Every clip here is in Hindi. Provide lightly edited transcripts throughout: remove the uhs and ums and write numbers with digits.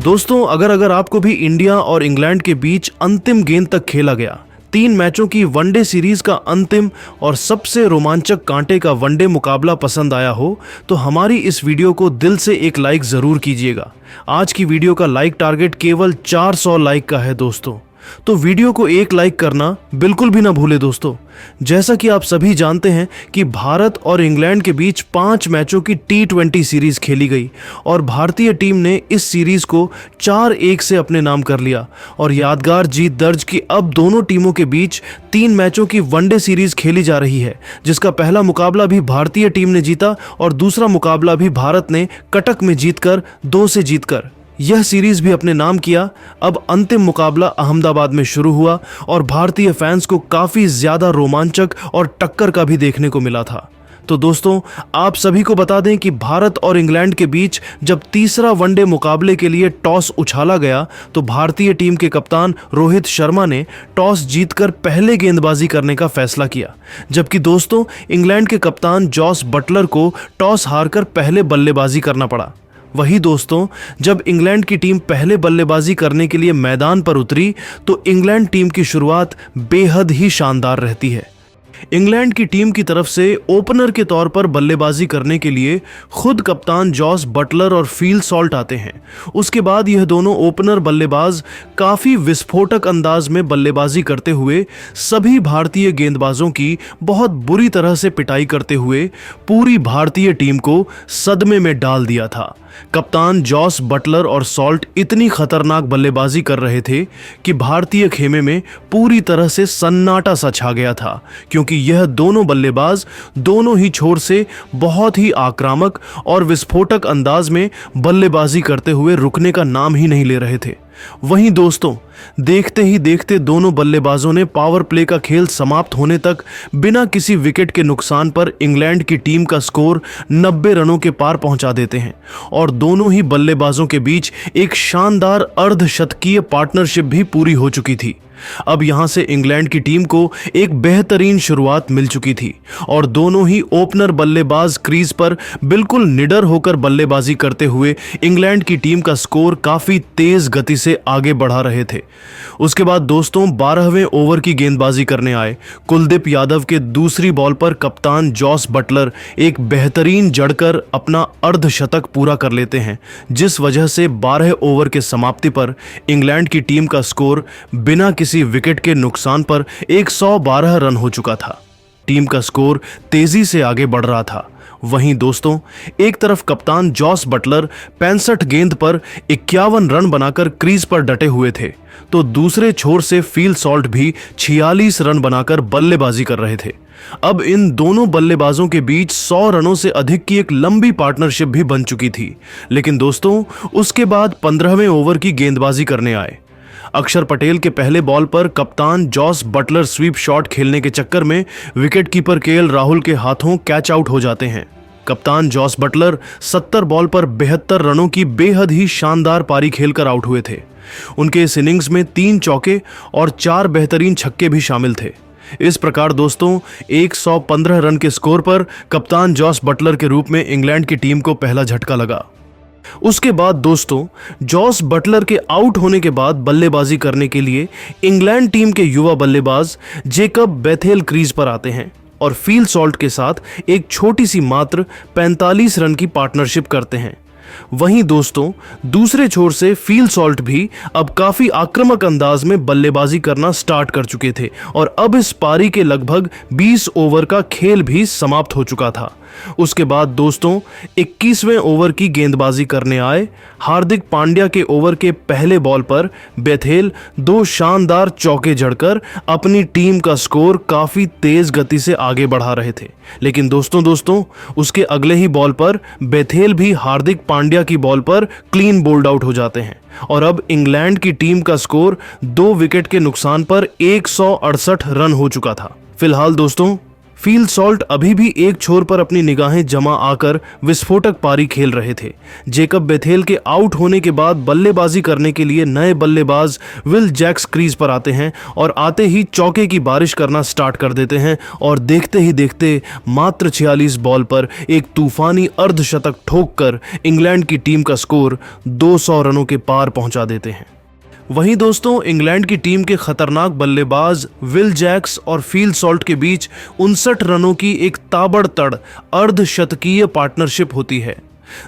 दोस्तों अगर आपको भी इंडिया और इंग्लैंड के बीच अंतिम गेंद तक खेला गया 3 मैचों की वनडे सीरीज का अंतिम और सबसे रोमांचक कांटे का वनडे मुकाबला पसंद आया हो तो हमारी इस वीडियो को दिल से एक लाइक जरूर कीजिएगा। आज की वीडियो का लाइक टारगेट केवल 400 लाइक का है दोस्तों, तो वीडियो को एक लाइक करना बिल्कुल भी ना भूले दोस्तों। जैसा कि आप सभी जानते हैं कि भारत और इंग्लैंड के बीच 5 मैचों की T20 सीरीज खेली गई और भारतीय टीम ने इस सीरीज को 4-1 से अपने नाम कर लिया और यादगार जीत दर्ज की अब दोनों टीमों के बीच 3 मैचों की वनडे सीरीज खेली जा रही है, जिसका पहला मुकाबला भी भारतीय टीम ने जीता और दूसरा मुकाबला भी भारत ने कटक में जीतकर 2 से जीतकर यह सीरीज भी अपने नाम किया। अब अंतिम मुकाबला अहमदाबाद में शुरू हुआ और भारतीय फैंस को काफी ज्यादा रोमांचक और टक्कर का भी देखने को मिला था। तो दोस्तों आप सभी को बता दें कि भारत और इंग्लैंड के बीच जब तीसरा वनडे मुकाबले के लिए टॉस उछाला गया तो भारतीय टीम के कप्तान रोहित शर्मा ने टॉस जीतकर पहले गेंदबाजी करने का फैसला किया, जबकि दोस्तों इंग्लैंड के कप्तान जॉस बटलर को टॉस हारकर पहले बल्लेबाजी करना पड़ा। वही दोस्तों जब इंग्लैंड की टीम पहले बल्लेबाजी करने के लिए मैदान पर उतरी तो इंग्लैंड टीम की शुरुआत बेहद ही शानदार रहती है। इंग्लैंड की टीम की तरफ से ओपनर के तौर पर बल्लेबाजी करने के लिए खुद कप्तान जॉस बटलर और फील सॉल्ट आते हैं। उसके बाद यह दोनों ओपनर बल्लेबाज काफी विस्फोटक अंदाज में बल्लेबाजी करते हुए सभी भारतीय गेंदबाजों की बहुत बुरी तरह से पिटाई करते हुए पूरी भारतीय टीम को सदमे में डाल दिया था। कप्तान जॉस बटलर और सॉल्ट इतनी खतरनाक बल्लेबाजी कर रहे थे कि भारतीय खेमे में पूरी तरह से सन्नाटा सा छा गया था, क्योंकि यह दोनों बल्लेबाज दोनों ही छोर से बहुत ही आक्रामक और विस्फोटक अंदाज में बल्लेबाजी करते हुए रुकने का नाम ही नहीं ले रहे थे। वहीं दोस्तों देखते ही देखते दोनों बल्लेबाजों ने पावर प्ले का खेल समाप्त होने तक बिना किसी विकेट के नुकसान पर इंग्लैंड की टीम का स्कोर 90 रनों के पार पहुंचा देते हैं और दोनों ही बल्लेबाजों के बीच एक शानदार अर्धशतकीय पार्टनरशिप भी पूरी हो चुकी थी। अब यहां से इंग्लैंड की टीम को एक बेहतरीन शुरुआत मिल चुकी थी और दोनों ही ओपनर बल्लेबाज क्रीज पर बिल्कुल निडर होकर बल्लेबाजी करते हुए इंग्लैंड की टीम का स्कोर काफी तेज गति से आगे बढ़ा रहे थे। उसके बाद दोस्तों 12वें ओवर की गेंदबाजी करने आए कुलदीप यादव के दूसरी बॉल पर कप्तान जॉस बटलर एक बेहतरीन जड़कर अपना अर्धशतक पूरा कर लेते हैं, जिस वजह से 12 ओवर के समाप्ति पर इंग्लैंड की टीम का स्कोर बिना किसी विकेट के नुकसान पर 112 रन हो चुका था। टीम का स्कोर तेजी से आगे बढ़ रहा था। वहीं दोस्तों एक तरफ कप्तान जॉस बटलर 65 गेंद पर 51 रन बनाकर क्रीज पर डटे हुए थे, तो दूसरे छोर से फील सॉल्ट भी 46 रन बनाकर बल्लेबाजी कर रहे थे। अब इन दोनों बल्लेबाजों के बीच 100 रनों से अधिक की एक लंबी पार्टनरशिप भी बन चुकी थी, लेकिन दोस्तों उसके बाद 15वें ओवर की गेंदबाजी करने आए। अक्षर पटेल के पहले बॉल पर कप्तान जॉस बटलर स्वीप शॉट खेलने के चक्कर में विकेटकीपर केएल राहुल के हाथों कैच आउट हो जाते हैं। कप्तान जॉस बटलर 70 बॉल पर 72 रनों की बेहद ही शानदार पारी खेलकर आउट हुए थे। उनके इस इनिंग्स में 3 चौके और 4 बेहतरीन छक्के भी शामिल थे। इस प्रकार दोस्तों 115 रन के स्कोर पर कप्तान जॉस बटलर के रूप में इंग्लैंड की टीम को पहला झटका लगा। उसके बाद दोस्तों जॉस बटलर के आउट होने के बाद बल्लेबाजी करने के लिए इंग्लैंड टीम के युवा बल्लेबाज जेकब बेथेल क्रीज पर आते हैं और फील सॉल्ट के साथ एक छोटी सी मात्र 45 रन की पार्टनरशिप करते हैं। वहीं दोस्तों दूसरे छोर से फील सॉल्ट भी अब काफी आक्रामक अंदाज में बल्लेबाजी करना स्टार्ट कर चुके थे और अब इस पारी के लगभग 20 ओवर का खेल भी समाप्त हो चुका था। उसके बाद दोस्तों 21वें ओवर की गेंदबाजी करने आए हार्दिक पांड्या के ओवर के पहले बॉल पर बेथेल 2 शानदार चौके जड़कर अपनी टीम का स्कोर काफी तेज गति से आगे बढ़ा रहे थे, लेकिन दोस्तों उसके अगले ही बॉल पर बेथेल भी हार्दिक पांड्या की बॉल पर क्लीन बोल्ड आउट हो जाते हैं और अब इंग्लैंड की टीम का स्कोर 2 विकेट के नुकसान पर 168 रन हो चुका था। फिलहाल दोस्तों फील सॉल्ट अभी भी एक छोर पर अपनी निगाहें जमा आकर विस्फोटक पारी खेल रहे थे। जेकब बेथेल के आउट होने के बाद बल्लेबाजी करने के लिए नए बल्लेबाज विल जैक्स क्रीज पर आते हैं और आते ही चौके की बारिश करना स्टार्ट कर देते हैं और देखते ही देखते मात्र 46 बॉल पर एक तूफानी अर्धशतक ठोककर इंग्लैंड की टीम का स्कोर 200 रनों के पार पहुंचा देते हैं। वहीं दोस्तों, इंग्लैंड की टीम के खतरनाक बल्लेबाज विल जैक्स और फील सॉल्ट के बीच 59 रनों की एक ताबड़तड़ अर्धशतकीय पार्टनरशिप होती है।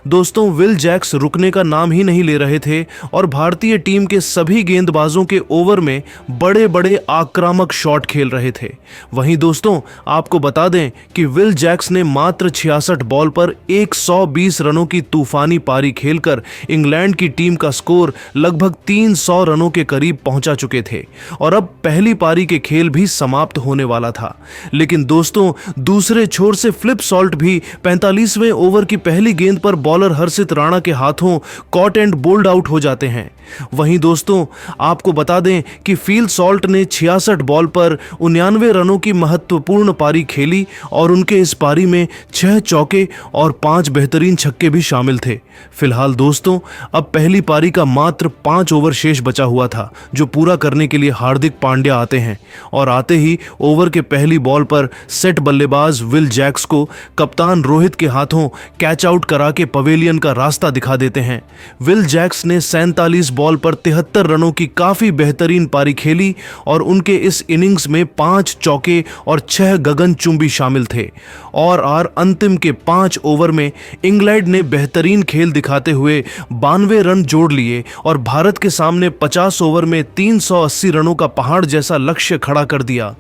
दोस्तों, विल जैक्स रुकने का नाम ही नहीं ले रहे थे और भारतीय टीम के सभी गेंदबाजों के ओवर में बड़े बड़े आक्रामक शॉट खेल रहे थे। वहीं दोस्तों, आपको बता दें कि विल जैक्स ने मात्र 66 बॉल पर 120 रनों की तूफानी पारी खेलकर इंग्लैंड की टीम का स्कोर लगभग 300 रनों के करीब पहुंचा चुके थे और अब पहली पारी के खेल भी समाप्त होने वाला था। लेकिन दोस्तों, दूसरे छोर से फ्लिप सॉल्ट भी 45वें ओवर की पहली गेंद पर बॉलर हर्षित राणा के हाथों कॉट एंड बोल्ड आउट हो जाते हैं। वहीं दोस्तों, आपको बता दें कि फील सॉल्ट ने 66 बॉल पर 99 रनों की महत्वपूर्ण पारी खेली और उनके इस पारी में 6 चौके और 5 बेहतरीन छक्के भी शामिल थे। फिलहाल दोस्तों, अब पहली पारी का मात्र 5 ओवर शेष बचा हुआ था, जो पूरा करने के लिए हार्दिक पांड्या आते हैं और आते ही ओवर के पहली बॉल पर सेट बल्लेबाज विल जैक्स को कप्तान रोहित के हाथों कैच आउट करा के पवेलियन का रास्ता दिखा देते हैं। विल जैक्स ने 47 बॉल पर 73 रनों की काफी बेहतरीन पारी खेली और उनके इस इनिंग्स में 5 चौके और 6 गगनचुंबी शामिल थे और अंतिम के 5 ओवर में इंग्लैंड ने बेहतरीन खेल दिखाते हुए 92 रन जोड़ लिए और भारत के सामने 50 ओवर में 380 रनों का पहाड़ जैसा लक्ष्य खड़ा कर दिया।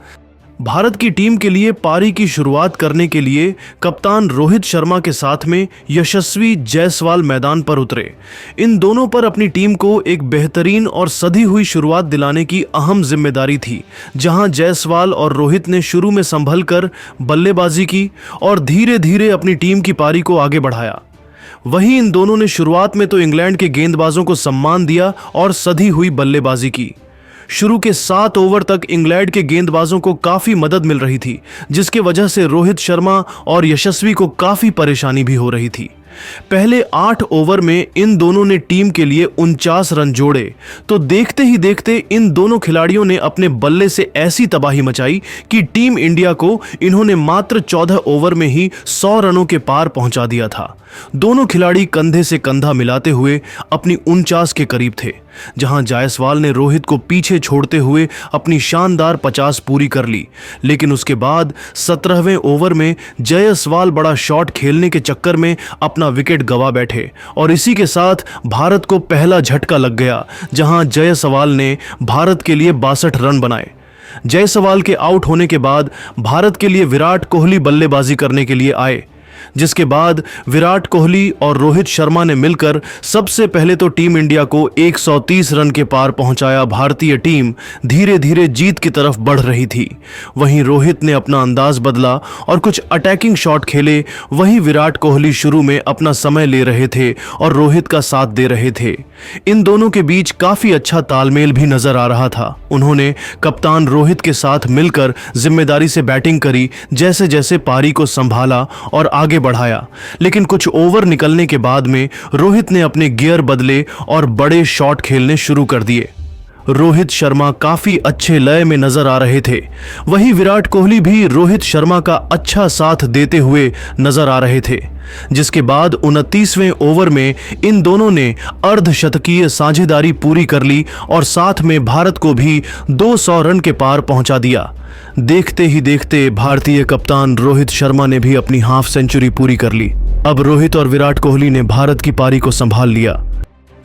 भारत की टीम के लिए पारी की शुरुआत करने के लिए कप्तान रोहित शर्मा के साथ में यशस्वी जायसवाल मैदान पर उतरे। इन दोनों पर अपनी टीम को एक बेहतरीन और सधी हुई शुरुआत दिलाने की अहम जिम्मेदारी थी, जहां जायसवाल और रोहित ने शुरू में संभल कर बल्लेबाजी की और धीरे धीरे अपनी टीम की पारी को आगे बढ़ाया। वहीं इन दोनों ने शुरुआत में तो इंग्लैंड के गेंदबाजों को सम्मान दिया और सधी हुई बल्लेबाजी की। शुरू के 7 ओवर तक इंग्लैंड के गेंदबाजों को काफी मदद मिल रही थी, जिसके वजह से रोहित शर्मा और यशस्वी को काफी परेशानी भी हो रही थी। पहले 8 ओवर में इन दोनों ने टीम के लिए 49 रन जोड़े तो देखते ही देखते इन दोनों खिलाड़ियों ने अपने बल्ले से ऐसी तबाही मचाई कि टीम इंडिया को इन्होंने मात्र 14 ओवर में ही 100 रनों के पार पहुंचा दिया था। दोनों खिलाड़ी कंधे से कंधा मिलाते हुए अपनी 49 के करीब थे, जहां जायसवाल ने रोहित को पीछे छोड़ते हुए अपनी शानदार 50 पूरी कर ली। लेकिन उसके बाद 17वें ओवर में जायसवाल बड़ा शॉट खेलने के चक्कर में अपना विकेट गंवा बैठे और इसी के साथ भारत को पहला झटका लग गया, जहां जायसवाल ने भारत के लिए 62 रन बनाए। जायसवाल के आउट होने के बाद भारत के लिए विराट कोहली बल्लेबाजी करने के लिए आए, जिसके बाद विराट कोहली और रोहित शर्मा ने मिलकर सबसे पहले तो टीम इंडिया को 130 रन के पार पहुंचाया। भारतीय टीम धीरे धीरे जीत की तरफ बढ़ रही थी। वहीं रोहित ने अपना अंदाज बदला और कुछ अटैकिंग शॉट खेले। वहीं विराट कोहली शुरू में अपना समय ले रहे थे और रोहित का साथ दे रहे थे। इन दोनों के बीच काफी अच्छा तालमेल भी नजर आ रहा था। उन्होंने कप्तान रोहित के साथ मिलकर जिम्मेदारी से बैटिंग करी, जैसे जैसे पारी को संभाला और आगे बढ़ाया। लेकिन कुछ ओवर निकलने के बाद में रोहित ने अपने गियर बदले और बड़े शॉट खेलने शुरू कर दिए। रोहित शर्मा काफी अच्छे लय में नजर आ रहे थे। वहीं विराट कोहली भी रोहित शर्मा का अच्छा साथ देते हुए नजर आ रहे थे, जिसके बाद 29वें ओवर में इन दोनों ने अर्धशतकीय साझेदारी पूरी कर ली और साथ में भारत को भी 200 रन के पार पहुंचा दिया। देखते ही देखते भारतीय कप्तान रोहित शर्मा ने भी अपनी हाफ सेंचुरी पूरी कर ली। अब रोहित और विराट कोहली ने भारत की पारी को संभाल लिया।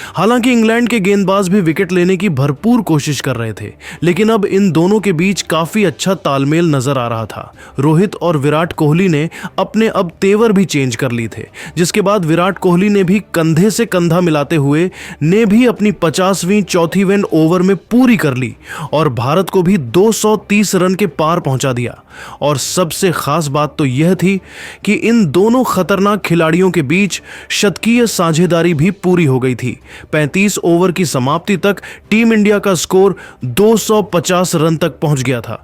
हालांकि इंग्लैंड के गेंदबाज भी विकेट लेने की भरपूर कोशिश कर रहे थे, लेकिन अब इन दोनों के बीच काफी अच्छा तालमेल नजर आ रहा था। रोहित और विराट कोहली ने अपने अब तेवर भी चेंज कर ली थे, जिसके बाद विराट कोहली ने भी कंधे से कंधा मिलाते हुए ने भी अपनी 50वीं चौथी ओवर में पूरी कर ली और भारत को भी 230 रन के पार पहुंचा दिया। और सबसे खास बात तो यह थी कि इन दोनों खतरनाक खिलाड़ियों के बीच शतकीय साझेदारी भी पूरी हो गई थी। 35 ओवर की समाप्ति तक टीम इंडिया का स्कोर 250 रन तक पहुंच गया था,